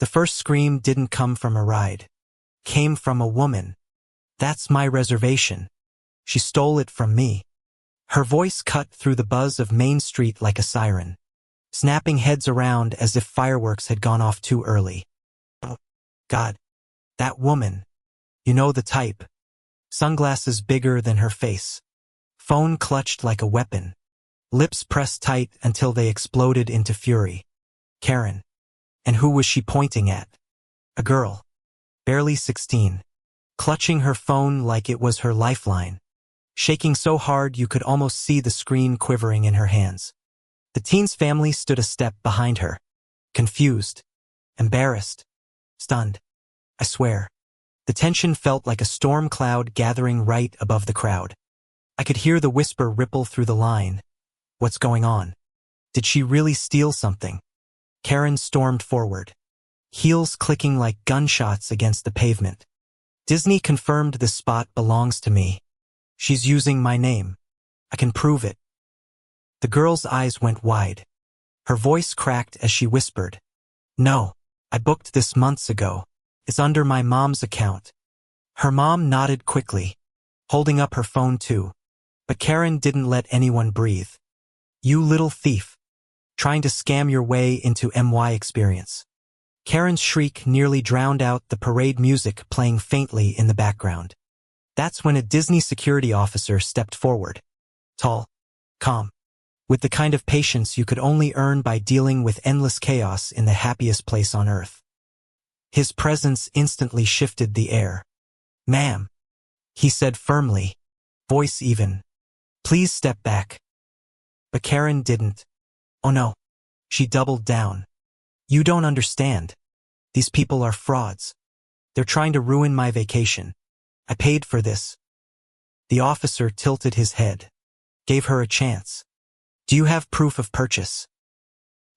The first scream didn't come from a ride. Came from a woman. That's my reservation. She stole it from me. Her voice cut through the buzz of Main Street like a siren, snapping heads around as if fireworks had gone off too early. Oh, God. That woman. You know the type. Sunglasses bigger than her face. Phone clutched like a weapon. Lips pressed tight until they exploded into fury. Karen. And who was she pointing at? A girl. Barely 16. Clutching her phone like it was her lifeline. Shaking so hard you could almost see the screen quivering in her hands. The teen's family stood a step behind her. Confused. Embarrassed. Stunned. I swear. The tension felt like a storm cloud gathering right above the crowd. I could hear the whisper ripple through the line. What's going on? Did she really steal something? Karen stormed forward, heels clicking like gunshots against the pavement. Disney confirmed this spot belongs to me. She's using my name. I can prove it. The girl's eyes went wide. Her voice cracked as she whispered. No, I booked this months ago. It's under my mom's account. Her mom nodded quickly, holding up her phone too. But Karen didn't let anyone breathe. You little thief. Trying to scam your way into MY experience. Karen's shriek nearly drowned out the parade music playing faintly in the background. That's when a Disney security officer stepped forward. Tall, calm, with the kind of patience you could only earn by dealing with endless chaos in the happiest place on earth. His presence instantly shifted the air. Ma'am, he said firmly, voice even. Please step back. But Karen didn't. Oh no. She doubled down. You don't understand. These people are frauds. They're trying to ruin my vacation. I paid for this. The officer tilted his head. Gave her a chance. Do you have proof of purchase?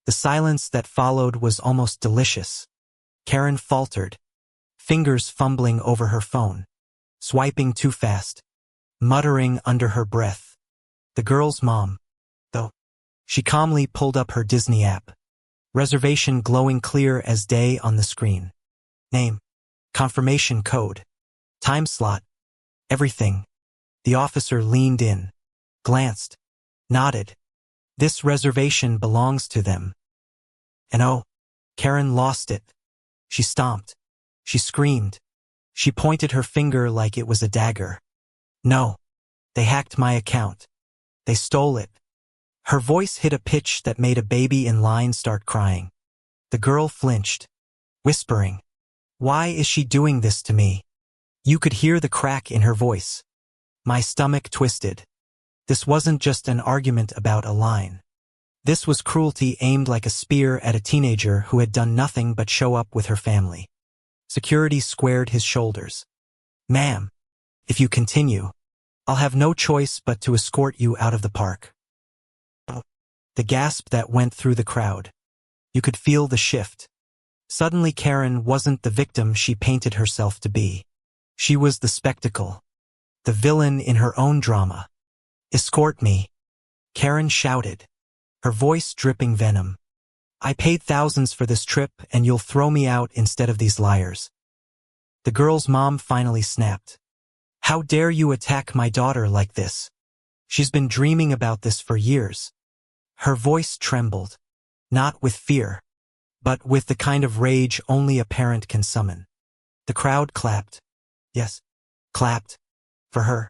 The silence that followed was almost delicious. Karen faltered, fingers fumbling over her phone, swiping too fast, muttering under her breath. The girl's mom, though. She calmly pulled up her Disney app. Reservation glowing clear as day on the screen. Name, confirmation code, time slot, everything. The officer leaned in, glanced, nodded. This reservation belongs to them. And oh, Karen lost it. She stomped. She screamed. She pointed her finger like it was a dagger. No. They hacked my account. They stole it. Her voice hit a pitch that made a baby in line start crying. The girl flinched, whispering, Why is she doing this to me? You could hear the crack in her voice. My stomach twisted. This wasn't just an argument about a line. This was cruelty aimed like a spear at a teenager who had done nothing but show up with her family. Security squared his shoulders. Ma'am, if you continue, I'll have no choice but to escort you out of the park. The gasp that went through the crowd. You could feel the shift. Suddenly Karen wasn't the victim she painted herself to be. She was the spectacle. The villain in her own drama. Escort me. Karen shouted, her voice dripping venom. I paid thousands for this trip and you'll throw me out instead of these liars. The girl's mom finally snapped. How dare you attack my daughter like this? She's been dreaming about this for years. Her voice trembled, not with fear, but with the kind of rage only a parent can summon. The crowd clapped. Yes, clapped. For her.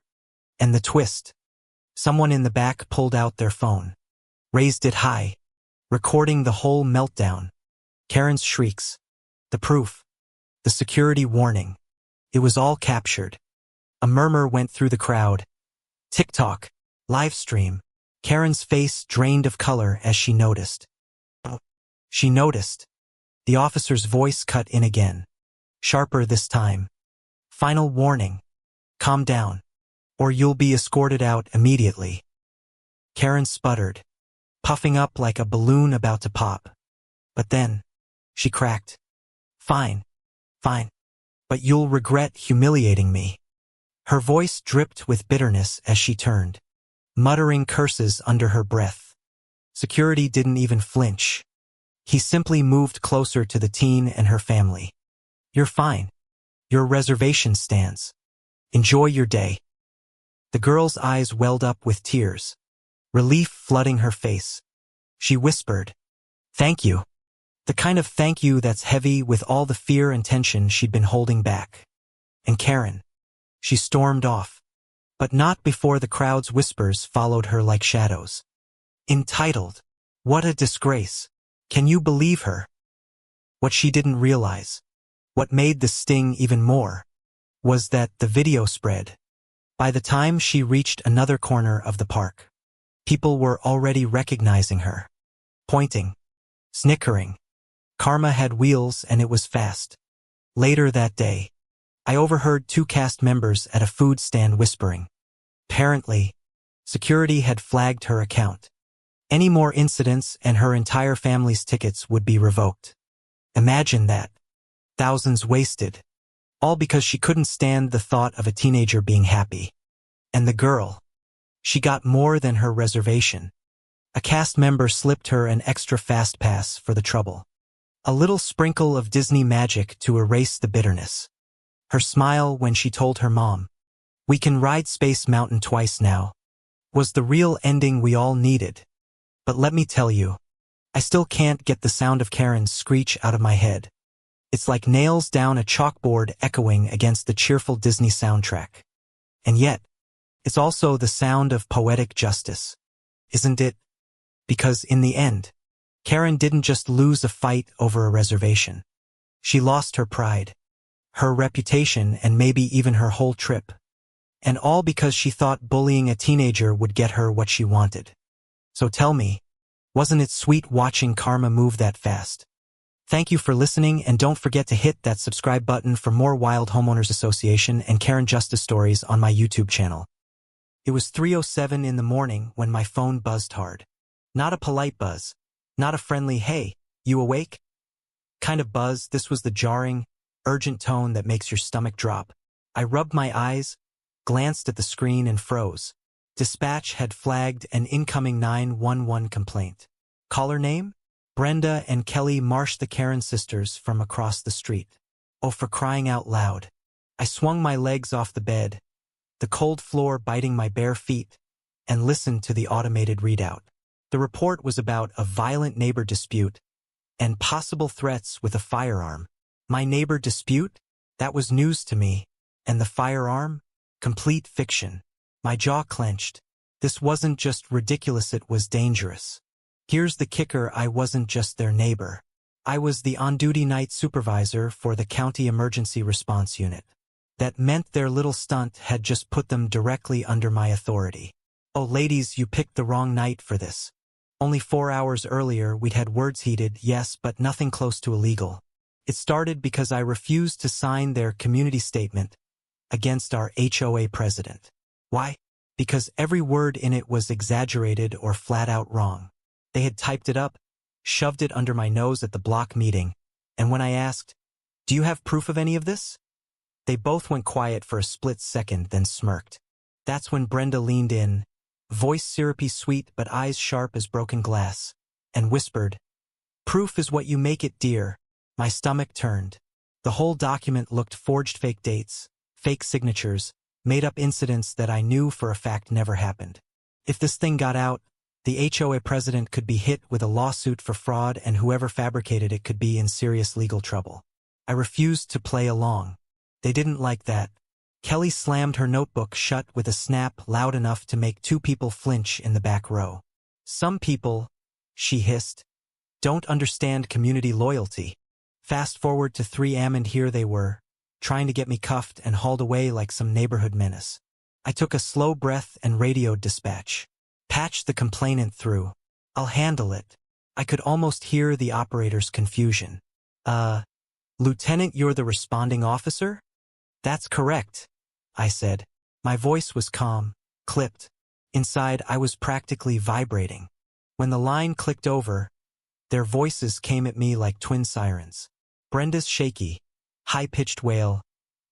And the twist. Someone in the back pulled out their phone. Raised it high, recording the whole meltdown. Karen's shrieks. The proof. The security warning. It was all captured. A murmur went through the crowd. TikTok. Live stream. Karen's face drained of color as she noticed. She noticed. The officer's voice cut in again. Sharper this time. Final warning. Calm down, or you'll be escorted out immediately. Karen sputtered, puffing up like a balloon about to pop. But then, she cracked. Fine, fine, but you'll regret humiliating me. Her voice dripped with bitterness as she turned, muttering curses under her breath. Security didn't even flinch. He simply moved closer to the teen and her family. You're fine. Your reservation stands. Enjoy your day. The girl's eyes welled up with tears, relief flooding her face. She whispered, "Thank you." The kind of thank you that's heavy with all the fear and tension she'd been holding back. And Karen. She stormed off. But not before the crowd's whispers followed her like shadows. Entitled. What a disgrace. Can you believe her? What she didn't realize, what made the sting even more, was that the video spread. By the time she reached another corner of the park, people were already recognizing her. Pointing. Snickering. Karma had wheels and it was fast. Later that day, I overheard two cast members at a food stand whispering. Apparently, security had flagged her account. Any more incidents and her entire family's tickets would be revoked. Imagine that. Thousands wasted. All because she couldn't stand the thought of a teenager being happy. And the girl. She got more than her reservation. A cast member slipped her an extra fast pass for the trouble. A little sprinkle of Disney magic to erase the bitterness. Her smile when she told her mom, "We can ride Space Mountain twice now," was the real ending we all needed. But let me tell you, I still can't get the sound of Karen's screech out of my head. It's like nails down a chalkboard echoing against the cheerful Disney soundtrack. And yet, it's also the sound of poetic justice. Isn't it? Because in the end, Karen didn't just lose a fight over a reservation. She lost her pride, her reputation, and maybe even her whole trip. And all because she thought bullying a teenager would get her what she wanted. So tell me, wasn't it sweet watching karma move that fast? Thank you for listening, and don't forget to hit that subscribe button for more Wild Homeowners Association and Karen Justice stories on my YouTube channel. It was 3:07 in the morning when my phone buzzed hard. Not a polite buzz. Not a friendly, "Hey, you awake?" kind of buzz. This was the jarring, urgent tone that makes your stomach drop. I rubbed my eyes, glanced at the screen, and froze. Dispatch had flagged an incoming 911 complaint. Caller name? Brenda and Kelly Marsh, the Karen sisters from across the street. Oh, for crying out loud. I swung my legs off the bed, the cold floor biting my bare feet, and listened to the automated readout. The report was about a violent neighbor dispute and possible threats with a firearm. My neighbor dispute? That was news to me. And the firearm? Complete fiction. My jaw clenched. This wasn't just ridiculous, it was dangerous. Here's the kicker: I wasn't just their neighbor. I was the on-duty night supervisor for the county emergency response unit. That meant their little stunt had just put them directly under my authority. Oh, ladies, you picked the wrong night for this. Only 4 hours earlier we'd had words heated, yes, but nothing close to illegal. It started because I refused to sign their community statement against our HOA president. Why? Because every word in it was exaggerated or flat out wrong. They had typed it up, shoved it under my nose at the block meeting, and when I asked, "Do you have proof of any of this?" they both went quiet for a split second, then smirked. That's when Brenda leaned in, voice syrupy sweet but eyes sharp as broken glass, and whispered, "Proof is what you make it, dear." My stomach turned. The whole document looked forged: fake dates, fake signatures, made-up incidents that I knew for a fact never happened. If this thing got out, the HOA president could be hit with a lawsuit for fraud, and whoever fabricated it could be in serious legal trouble. I refused to play along. They didn't like that. Kelly slammed her notebook shut with a snap loud enough to make 2 people flinch in the back row. "Some people," she hissed, "don't understand community loyalty." Fast forward to 3 a.m. and here they were, trying to get me cuffed and hauled away like some neighborhood menace. I took a slow breath and radioed dispatch. "Patch the complainant through. I'll handle it." I could almost hear the operator's confusion. Lieutenant, you're the responding officer?" "That's correct," I said. My voice was calm, clipped. Inside, I was practically vibrating. When the line clicked over, their voices came at me like twin sirens. Brenda's shaky, high-pitched wail,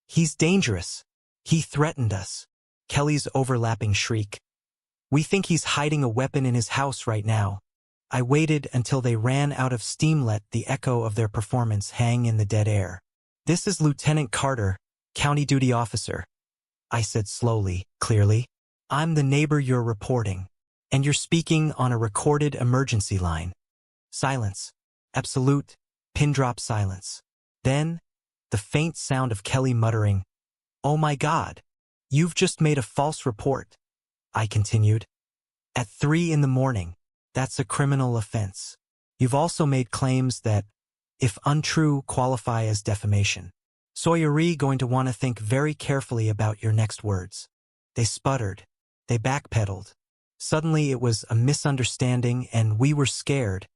"He's dangerous. He threatened us." Kelly's overlapping shriek, "We think he's hiding a weapon in his house right now." I waited until they ran out of steam, let the echo of their performance hang in the dead air. "This is Lieutenant Carter, County Duty Officer," I said slowly, clearly. "I'm the neighbor you're reporting, and you're speaking on a recorded emergency line." Silence. Absolute, pin-drop silence. Then, the faint sound of Kelly muttering, "Oh my God, you've just made a false report," I continued. "At 3 in the morning, that's a criminal offense. You've also made claims that, if untrue, qualify as defamation. So you're going to want to think very carefully about your next words." They sputtered. They backpedaled. Suddenly it was a misunderstanding and we were scared,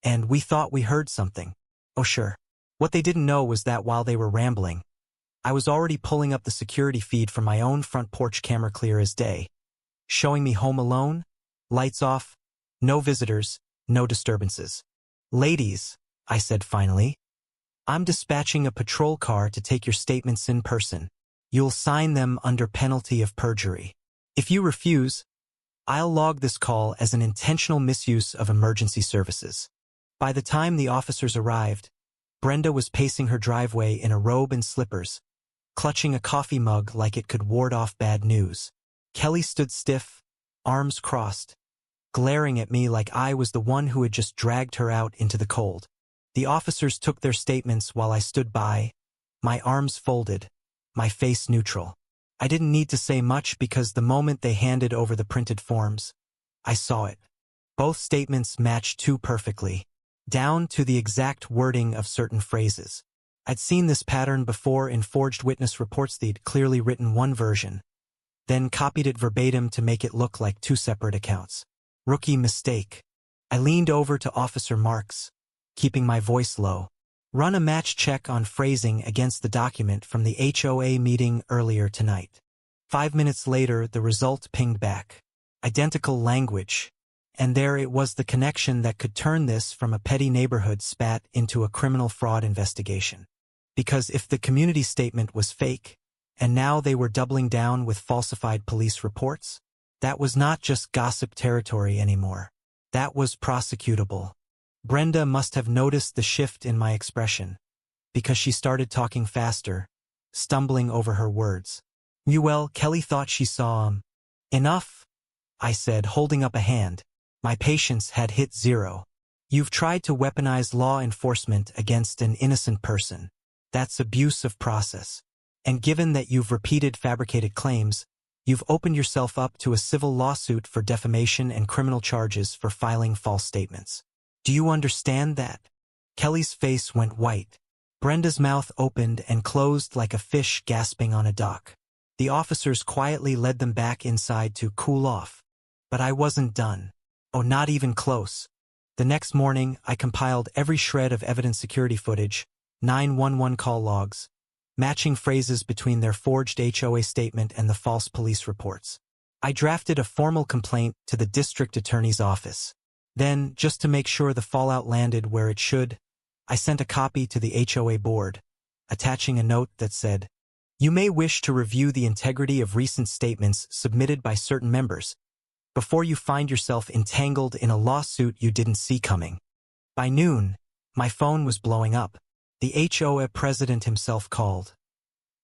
and we thought we heard something. Oh sure. What they didn't know was that while they were rambling, I was already pulling up the security feed from my own front porch camera, clear as day, showing me home alone, lights off, no visitors, no disturbances. "Ladies," I said finally, "I'm dispatching a patrol car to take your statements in person. You'll sign them under penalty of perjury. If you refuse, I'll log this call as an intentional misuse of emergency services." By the time the officers arrived, Brenda was pacing her driveway in a robe and slippers, clutching a coffee mug like it could ward off bad news. Kelly stood stiff, arms crossed, glaring at me like I was the one who had just dragged her out into the cold. The officers took their statements while I stood by, my arms folded, my face neutral. I didn't need to say much because the moment they handed over the printed forms, I saw it. Both statements matched too perfectly, down to the exact wording of certain phrases. I'd seen this pattern before in forged witness reports. They'd clearly written one version, then copied it verbatim to make it look like two separate accounts. Rookie mistake. I leaned over to Officer Marks, keeping my voice low. "Run a match check on phrasing against the document from the HOA meeting earlier tonight." 5 minutes later, the result pinged back. Identical language. And there it was, the connection that could turn this from a petty neighborhood spat into a criminal fraud investigation. Because if the community statement was fake, and now they were doubling down with falsified police reports, that was not just gossip territory anymore. That was prosecutable. Brenda must have noticed the shift in my expression, because she started talking faster, stumbling over her words. "Well, Kelly thought she saw enough," I said, holding up a hand. My patience had hit zero. "You've tried to weaponize law enforcement against an innocent person. That's abuse of process. And given that you've repeated fabricated claims, you've opened yourself up to a civil lawsuit for defamation and criminal charges for filing false statements. Do you understand that?" Kelly's face went white. Brenda's mouth opened and closed like a fish gasping on a dock. The officers quietly led them back inside to cool off. But I wasn't done. Oh, not even close. The next morning, I compiled every shred of evidence, security footage, 911 call logs, matching phrases between their forged HOA statement and the false police reports. I drafted a formal complaint to the district attorney's office. Then, just to make sure the fallout landed where it should, I sent a copy to the HOA board, attaching a note that said, "You may wish to review the integrity of recent statements submitted by certain members before you find yourself entangled in a lawsuit you didn't see coming." By noon, my phone was blowing up. The HOA president himself called,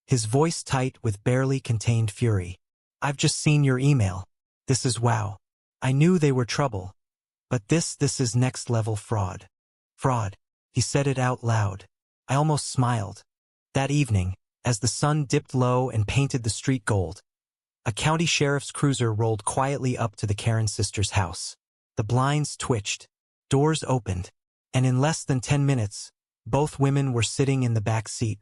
his voice tight with barely contained fury. "I've just seen your email. This is wow." I knew they were trouble. But this is next-level fraud. Fraud. He said it out loud. I almost smiled. That evening, as the sun dipped low and painted the street gold, a county sheriff's cruiser rolled quietly up to the Karen sisters' house. The blinds twitched, doors opened, and in less than 10 minutes, both women were sitting in the back seat,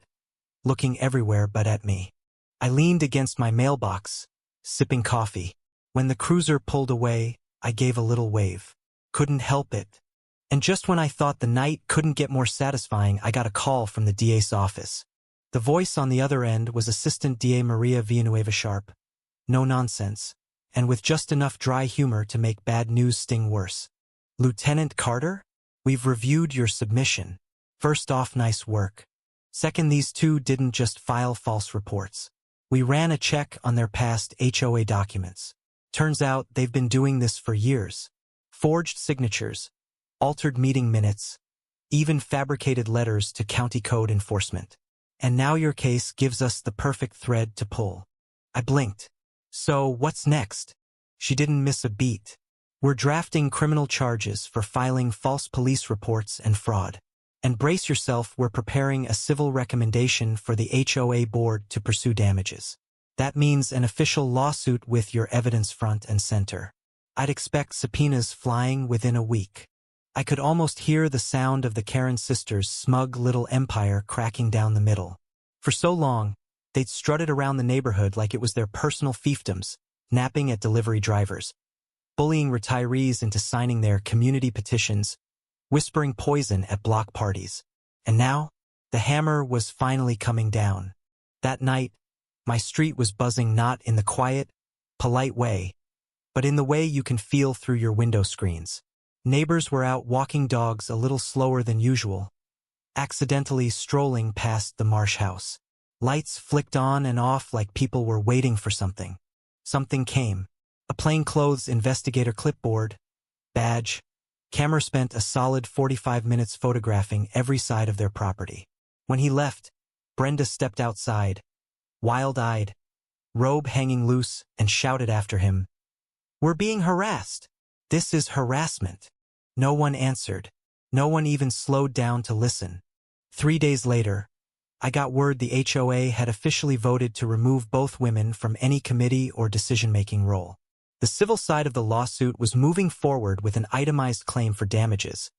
looking everywhere but at me. I leaned against my mailbox, sipping coffee. When the cruiser pulled away, I gave a little wave. Couldn't help it. And just when I thought the night couldn't get more satisfying, I got a call from the DA's office. The voice on the other end was Assistant DA Maria Villanueva Sharp. No nonsense, and with just enough dry humor to make bad news sting worse. "Lieutenant Carter, we've reviewed your submission. First off, nice work. Second, these two didn't just file false reports. We ran a check on their past HOA documents. Turns out they've been doing this for years. Forged signatures, altered meeting minutes, even fabricated letters to county code enforcement. And now your case gives us the perfect thread to pull. I blinked. So, what's next? She didn't miss a beat. We're drafting criminal charges for filing false police reports and fraud. And brace yourself, we're preparing a civil recommendation for the HOA board to pursue damages. That means an official lawsuit with your evidence front and center. I'd expect subpoenas flying within a week. I could almost hear the sound of the Karen sisters' smug little empire cracking down the middle. For so long, they'd strutted around the neighborhood like it was their personal fiefdoms, napping at delivery drivers, bullying retirees into signing their community petitions, whispering poison at block parties. And now, the hammer was finally coming down. That night, my street was buzzing not in the quiet, polite way, but in the way you can feel through your window screens. Neighbors were out walking dogs a little slower than usual, accidentally strolling past the Marsh house. Lights flicked on and off like people were waiting for something. Something came. A plainclothes investigator clipboard, badge. Camera spent a solid 45 minutes photographing every side of their property. When he left, Brenda stepped outside, wild-eyed, robe hanging loose, and shouted after him, "We're being harassed. This is harassment." No one answered. No one even slowed down to listen. 3 days later, I got word the HOA had officially voted to remove both women from any committee or decision-making role. The civil side of the lawsuit was moving forward with an itemized claim for damages,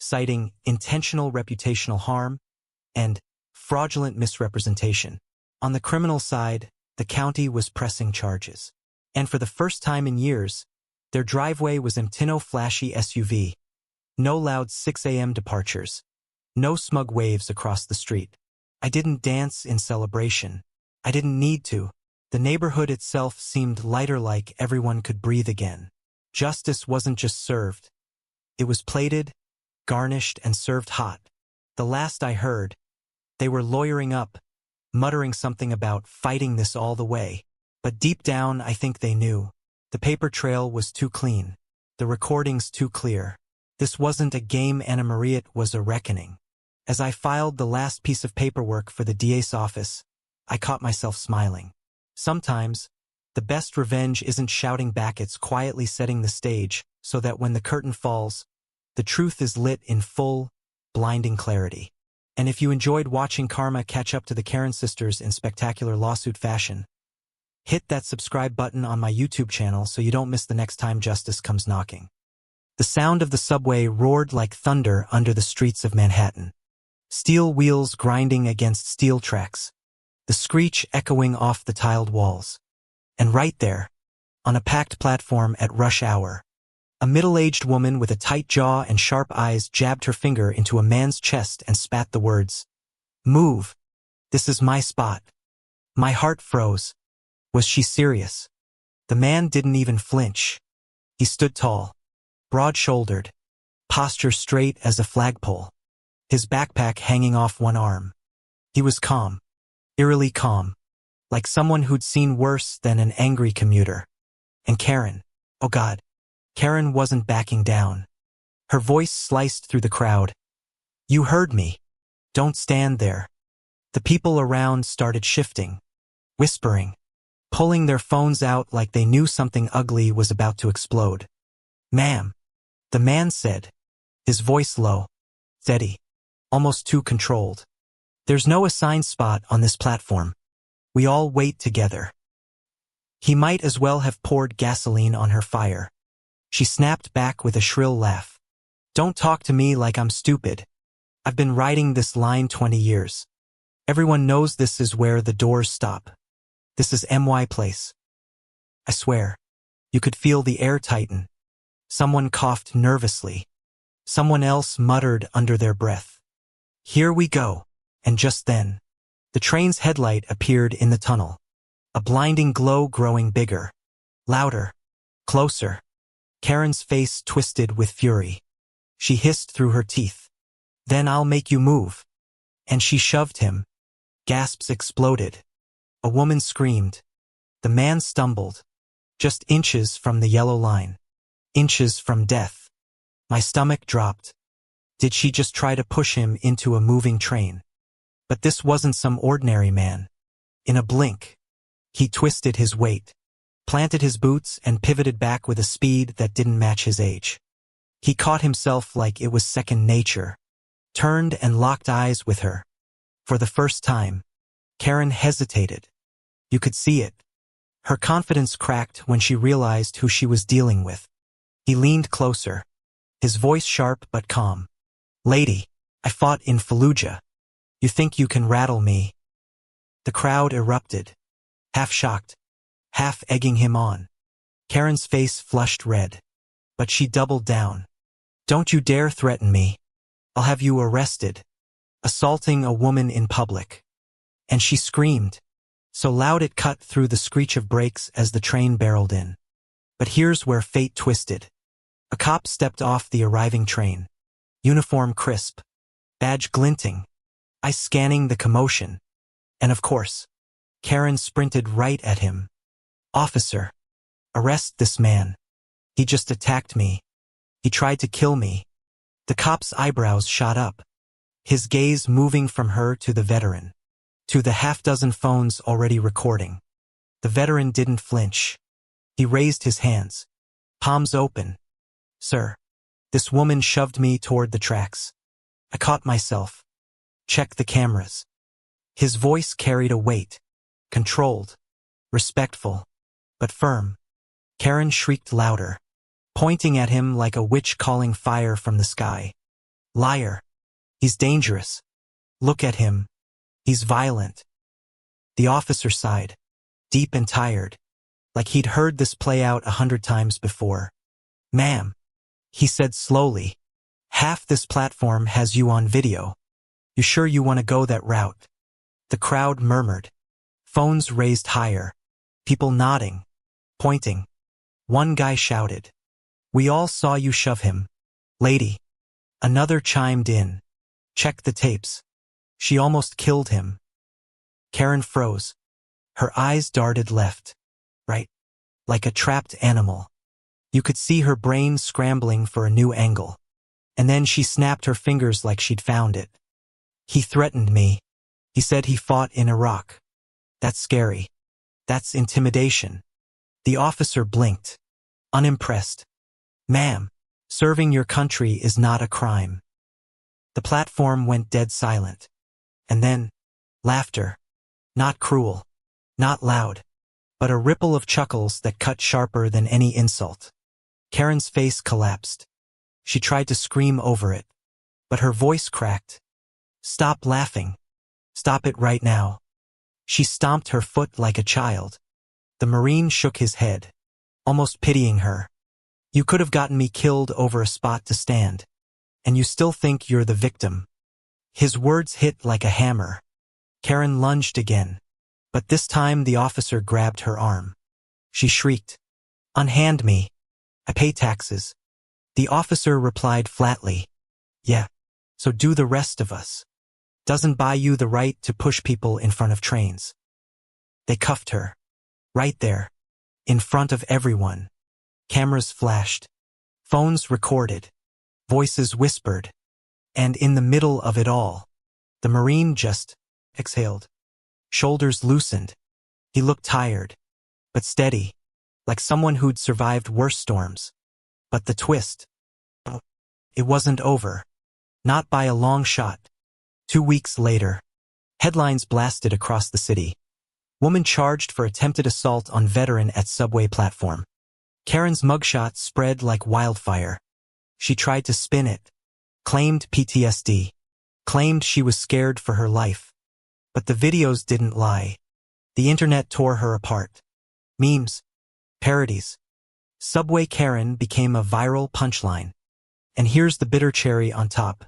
citing intentional reputational harm and fraudulent misrepresentation. On the criminal side, the county was pressing charges. And for the first time in years, their driveway was empty, flashy SUV. No loud 6 a.m. departures. No smug waves across the street. I didn't dance in celebration. I didn't need to. The neighborhood itself seemed lighter, like everyone could breathe again. Justice wasn't just served. It was plated, garnished, and served hot. The last I heard, they were lawyering up, muttering something about fighting this all the way. But deep down, I think they knew. The paper trail was too clean. The recordings too clear. This wasn't a game, Anna Maria, it was a reckoning. As I filed the last piece of paperwork for the DA's office, I caught myself smiling. Sometimes, the best revenge isn't shouting back, it's quietly setting the stage so that when the curtain falls, the truth is lit in full, blinding clarity. And if you enjoyed watching Karma catch up to the Karen sisters in spectacular lawsuit fashion, hit that subscribe button on my YouTube channel so you don't miss the next time justice comes knocking. The sound of the subway roared like thunder under the streets of Manhattan. Steel wheels grinding against steel tracks, the screech echoing off the tiled walls. And right there, on a packed platform at rush hour, a middle-aged woman with a tight jaw and sharp eyes jabbed her finger into a man's chest and spat the words, "Move. This is my spot." My heart froze. Was she serious? The man didn't even flinch. He stood tall, broad-shouldered, posture straight as a flagpole, his backpack hanging off one arm. He was calm, eerily calm, like someone who'd seen worse than an angry commuter. And Karen, oh God, Karen wasn't backing down. Her voice sliced through the crowd. "You heard me. Don't stand there." The people around started shifting, whispering, pulling their phones out like they knew something ugly was about to explode. "Ma'am," the man said, his voice low, steady, almost too controlled. "There's no assigned spot on this platform. We all wait together." He might as well have poured gasoline on her fire. She snapped back with a shrill laugh. "Don't talk to me like I'm stupid. I've been riding this line 20 years. Everyone knows this is where the doors stop. This is MY Place." I swear, you could feel the air tighten. Someone coughed nervously. Someone else muttered under their breath, "Here we go." And just then, the train's headlight appeared in the tunnel. A blinding glow growing bigger, louder, closer. Karen's face twisted with fury. She hissed through her teeth, "Then I'll make you move." And she shoved him. Gasps exploded. A woman screamed. The man stumbled, just inches from the yellow line. Inches from death. My stomach dropped. Did she just try to push him into a moving train? But this wasn't some ordinary man. In a blink, he twisted his weight, planted his boots, and pivoted back with a speed that didn't match his age. He caught himself like it was second nature, turned and locked eyes with her. For the first time, Karen hesitated. You could see it. Her confidence cracked when she realized who she was dealing with. He leaned closer, his voice sharp but calm. Lady, I fought in Fallujah. You think you can rattle me? The crowd erupted, half shocked, half egging him on. Karen's face flushed red, but she doubled down. Don't you dare threaten me. I'll have you arrested. Assaulting a woman in public. And she screamed, so loud it cut through the screech of brakes as the train barreled in. But here's where fate twisted. A cop stepped off the arriving train. Uniform crisp, badge glinting, eyes scanning the commotion. And of course, Karen sprinted right at him. Officer, arrest this man. He just attacked me. He tried to kill me. The cop's eyebrows shot up, his gaze moving from her to the veteran, to the half-dozen phones already recording. The veteran didn't flinch. He raised his hands, palms open. Sir, this woman shoved me toward the tracks. I caught myself. Check the cameras. His voice carried a weight, controlled, respectful, but firm. Karen shrieked louder, pointing at him like a witch calling fire from the sky. Liar. He's dangerous. Look at him. He's violent. The officer sighed, deep and tired, like he'd heard this play out 100 times before. Ma'am, he said slowly, half this platform has you on video. You sure you want to go that route? The crowd murmured. Phones raised higher. People nodding, pointing. One guy shouted, we all saw you shove him. Lady. Another chimed in. Check the tapes. She almost killed him. Karen froze. Her eyes darted left, right, like a trapped animal. You could see her brain scrambling for a new angle. And then she snapped her fingers like she'd found it. He threatened me. He said he fought in Iraq. That's scary. That's intimidation. The officer blinked, unimpressed. Ma'am, serving your country is not a crime. The platform went dead silent. And then, laughter. Not cruel, not loud, but a ripple of chuckles that cut sharper than any insult. Karen's face collapsed. She tried to scream over it, but her voice cracked. Stop laughing. Stop it right now. She stomped her foot like a child. The Marine shook his head, almost pitying her. You could have gotten me killed over a spot to stand, and you still think you're the victim. His words hit like a hammer. Karen lunged again, but this time the officer grabbed her arm. She shrieked, unhand me. I pay taxes. The officer replied flatly, yeah, so do the rest of us. Doesn't buy you the right to push people in front of trains. They cuffed her. Right there. In front of everyone. Cameras flashed. Phones recorded. Voices whispered. And in the middle of it all, the Marine just exhaled. Shoulders loosened. He looked tired, but steady, like someone who'd survived worse storms. But the twist. It wasn't over. Not by a long shot. 2 weeks later, headlines blasted across the city. Woman charged for attempted assault on veteran at subway platform. Karen's mugshot spread like wildfire. She tried to spin it. Claimed PTSD. Claimed she was scared for her life. But the videos didn't lie. The internet tore her apart. Memes. Parodies. Subway Karen became a viral punchline. And here's the bitter cherry on top.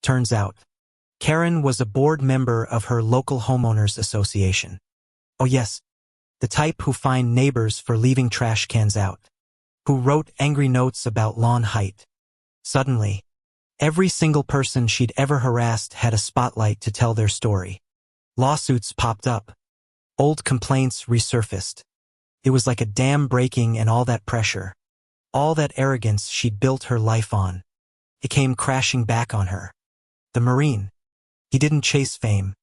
Turns out, Karen was a board member of her local homeowners association. Oh yes, the type who fined neighbors for leaving trash cans out. Who wrote angry notes about lawn height. Suddenly, every single person she'd ever harassed had a spotlight to tell their story. Lawsuits popped up. Old complaints resurfaced. It was like a dam breaking, and all that pressure, all that arrogance she'd built her life on, It came crashing back on her. The Marine. He didn't chase fame,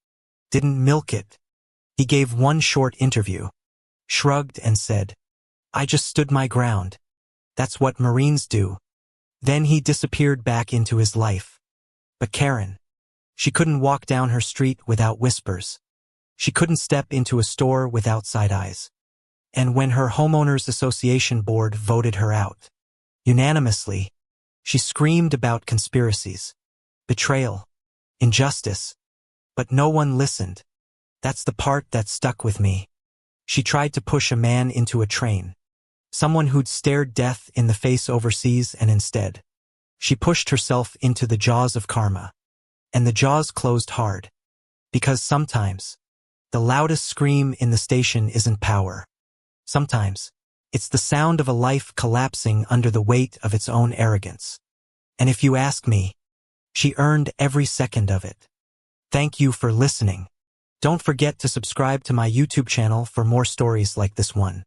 didn't milk it. He gave one short interview, shrugged and said, "I just stood my ground. That's what Marines do." Then he disappeared back into his life. But Karen, she couldn't walk down her street without whispers. She couldn't step into a store without side eyes. And when her homeowners association board voted her out, unanimously, she screamed about conspiracies, betrayal, injustice. But no one listened. That's the part that stuck with me. She tried to push a man into a train, someone who'd stared death in the face overseas, and instead, she pushed herself into the jaws of karma. And the jaws closed hard. Because sometimes, the loudest scream in the station isn't power. Sometimes, it's the sound of a life collapsing under the weight of its own arrogance. And if you ask me, she earned every second of it. Thank you for listening. Don't forget to subscribe to my YouTube channel for more stories like this one.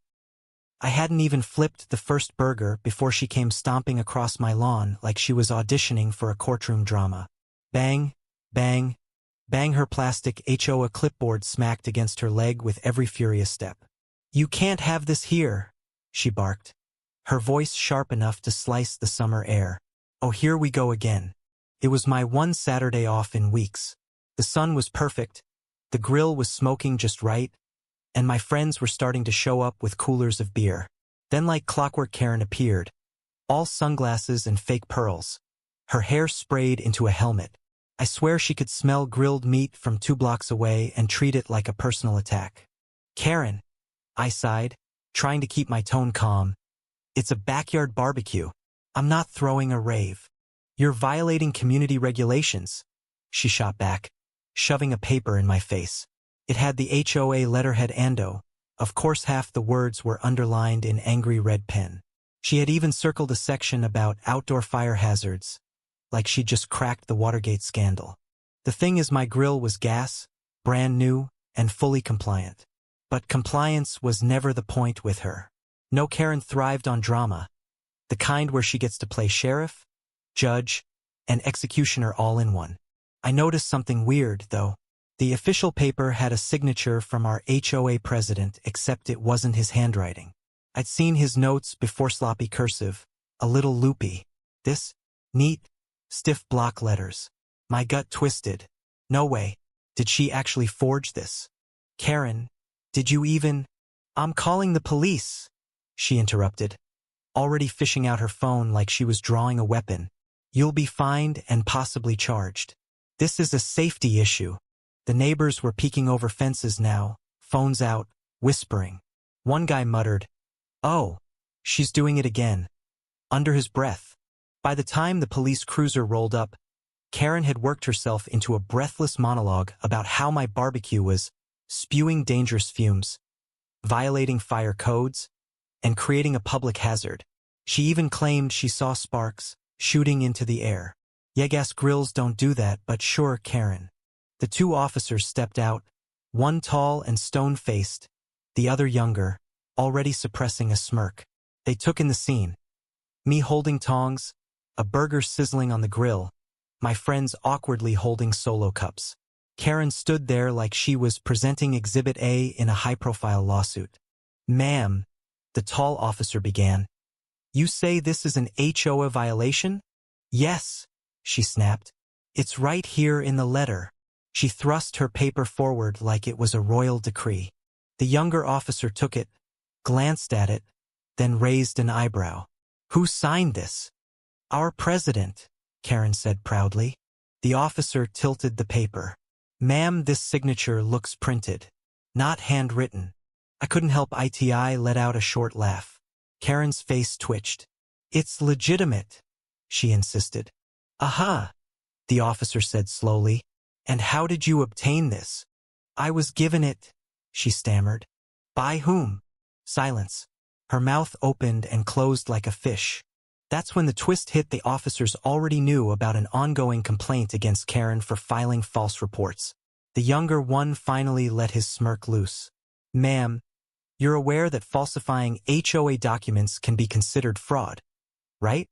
I hadn't even flipped the first burger before she came stomping across my lawn like she was auditioning for a courtroom drama. Bang, bang, bang. Her plastic HOA clipboard smacked against her leg with every furious step. "You can't have this here," she barked, her voice sharp enough to slice the summer air. Oh, here we go again. It was my one Saturday off in weeks. The sun was perfect, the grill was smoking just right, and my friends were starting to show up with coolers of beer. Then like clockwork, Karen appeared, all sunglasses and fake pearls, her hair sprayed into a helmet. I swear she could smell grilled meat from 2 blocks away and treat it like a personal attack. "Karen," I sighed, trying to keep my tone calm. "It's a backyard barbecue. I'm not throwing a rave." "You're violating community regulations," she shot back, shoving a paper in my face. It had the HOA letterhead Ando. Of course, half the words were underlined in angry red pen. She had even circled a section about outdoor fire hazards, like she'd just cracked the Watergate scandal. The thing is, my grill was gas, brand new, and fully compliant. But compliance was never the point with her. No, Karen thrived on drama, the kind where she gets to play sheriff, judge, and executioner all in one. I noticed something weird, though. The official paper had a signature from our HOA president, except it wasn't his handwriting. I'd seen his notes before, sloppy cursive, a little loopy. This, neat, stiff block letters. My gut twisted. No way. Did she actually forge this? "Karen, did you even—" "I'm calling the police," she interrupted, already fishing out her phone like she was drawing a weapon. "You'll be fined and possibly charged. This is a safety issue." The neighbors were peeking over fences now, phones out, whispering. One guy muttered, "Oh, she's doing it again," under his breath. By the time the police cruiser rolled up, Karen had worked herself into a breathless monologue about how my barbecue was spewing dangerous fumes, violating fire codes, and creating a public hazard. She even claimed she saw sparks shooting into the air. "Yeah, gas grills don't do that, but sure, Karen." The 2 officers stepped out, one tall and stone-faced, the other younger, already suppressing a smirk. They took in the scene. Me holding tongs, a burger sizzling on the grill, my friends awkwardly holding solo cups. Karen stood there like she was presenting Exhibit A in a high-profile lawsuit. "Ma'am," the tall officer began, "you say this is an HOA violation?" "Yes," she snapped. "It's right here in the letter." She thrust her paper forward like it was a royal decree. The younger officer took it, glanced at it, then raised an eyebrow. "Who signed this?" "Our president," Karen said proudly. The officer tilted the paper. "Ma'am, this signature looks printed, not handwritten." I couldn't help it let out a short laugh. Karen's face twitched. "It's legitimate," she insisted. "Aha," the officer said slowly. "And how did you obtain this?" "I was given it," she stammered. "By whom?" Silence. Her mouth opened and closed like a fish. That's when the twist hit. The officers already knew about an ongoing complaint against Karen for filing false reports. The younger one finally let his smirk loose. "Ma'am, you're aware that falsifying HOA documents can be considered fraud, right?"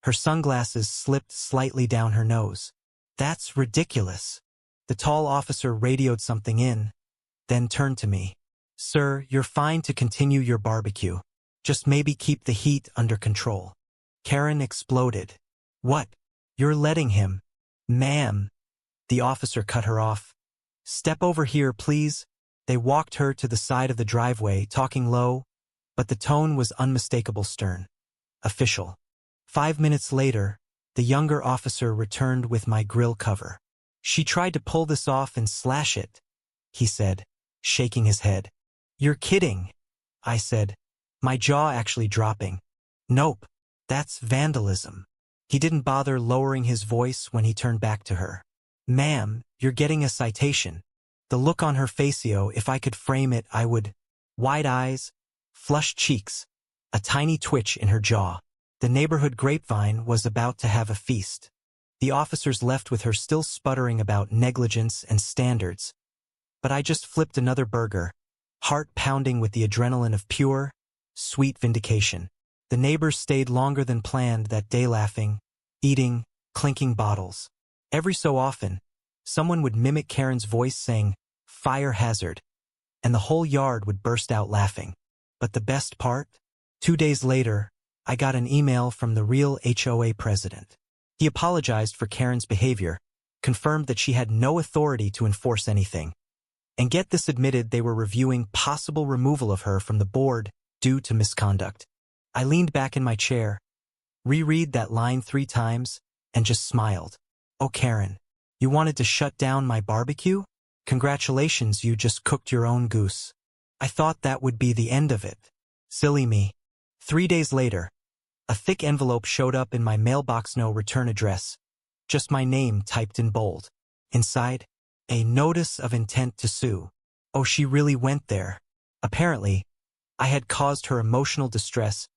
Her sunglasses slipped slightly down her nose. That's ridiculous. The tall officer radioed something in, then turned to me. Sir, you're fine to continue your barbecue. Just maybe keep the heat under control. Karen exploded. What? You're letting him? Ma'am. The officer cut her off. Step over here, please. They walked her to the side of the driveway, talking low, but the tone was unmistakable stern. Official. 5 minutes later, the younger officer returned with my grill cover. She tried to pull this off and slash it, he said, shaking his head. You're kidding, I said, my jaw actually dropping. Nope, that's vandalism. He didn't bother lowering his voice when he turned back to her. Ma'am, you're getting a citation. The look on her facio, if I could frame it, I would. Wide eyes, flushed cheeks, a tiny twitch in her jaw. The neighborhood grapevine was about to have a feast. The officers left with her still sputtering about negligence and standards. But I just flipped another burger, heart pounding with the adrenaline of pure, sweet vindication. The neighbors stayed longer than planned that day, laughing, eating, clinking bottles. Every so often, someone would mimic Karen's voice saying, "Fire hazard," and the whole yard would burst out laughing. But the best part? 2 days later, I got an email from the real HOA president. He apologized for Karen's behavior, confirmed that she had no authority to enforce anything, and get this, admitted they were reviewing possible removal of her from the board due to misconduct. I leaned back in my chair, reread that line 3 times, and just smiled. Oh, Karen, you wanted to shut down my barbecue? Congratulations, you just cooked your own goose. I thought that would be the end of it. Silly me. 3 days later, a thick envelope showed up in my mailbox, no return address, just my name typed in bold. Inside, a notice of intent to sue. Oh, she really went there. Apparently, I had caused her emotional distress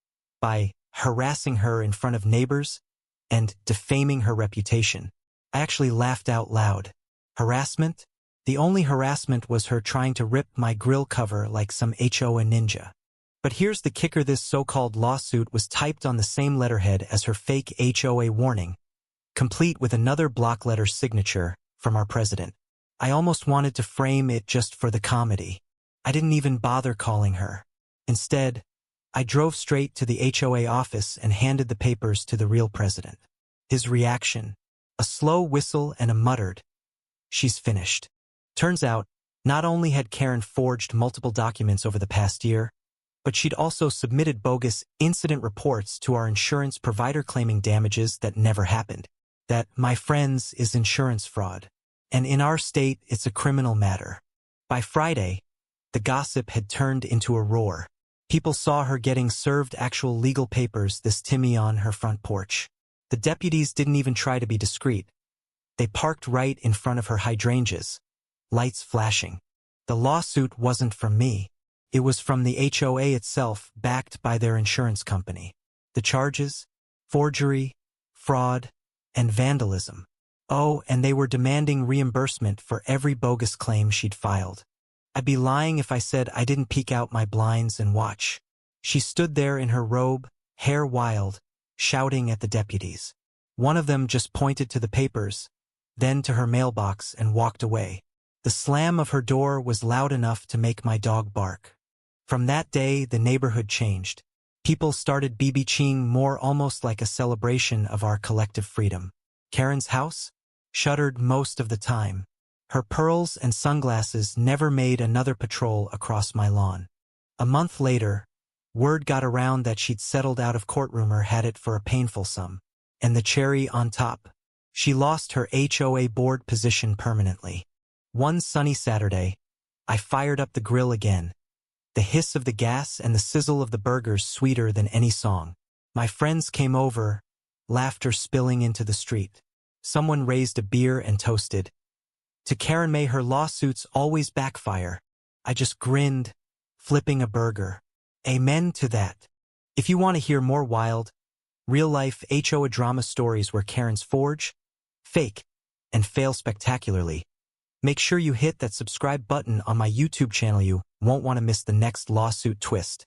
by harassing her in front of neighbors and defaming her reputation. I actually laughed out loud. Harassment? The only harassment was her trying to rip my grill cover like some HOA ninja. But here's the kicker, this so-called lawsuit was typed on the same letterhead as her fake HOA warning, complete with another block letter signature from our president. I almost wanted to frame it just for the comedy. I didn't even bother calling her. Instead, I drove straight to the HOA office and handed the papers to the real president. His reaction, a slow whistle and a muttered, "She's finished." Turns out, not only had Karen forged multiple documents over the past year, but she'd also submitted bogus incident reports to our insurance provider claiming damages that never happened. That, my friends, is insurance fraud. And in our state, it's a criminal matter. By Friday, the gossip had turned into a roar. People saw her getting served actual legal papers, this Timmy, on her front porch. The deputies didn't even try to be discreet. They parked right in front of her hydrangeas, lights flashing. The lawsuit wasn't from me. It was from the HOA itself, backed by their insurance company. The charges? Forgery, fraud, and vandalism. Oh, and they were demanding reimbursement for every bogus claim she'd filed. I'd be lying if I said I didn't peek out my blinds and watch. She stood there in her robe, hair wild, shouting at the deputies. One of them just pointed to the papers, then to her mailbox, and walked away. The slam of her door was loud enough to make my dog bark. From that day, the neighborhood changed. People started BBQing more, almost like a celebration of our collective freedom. Karen's house? Shuttered most of the time. Her pearls and sunglasses never made another patrol across my lawn. A month later, word got around that she'd settled out of court, rumor had it for a painful sum. And the cherry on top, she lost her HOA board position permanently. One sunny Saturday, I fired up the grill again. The hiss of the gas and the sizzle of the burgers sweeter than any song. My friends came over, laughter spilling into the street. Someone raised a beer and toasted. To Karen, may her lawsuits always backfire. I just grinned, flipping a burger. Amen to that. If you want to hear more wild, real-life HOA drama stories where Karens forge, fake, and fail spectacularly, make sure you hit that subscribe button on my YouTube channel. You won't want to miss the next lawsuit twist.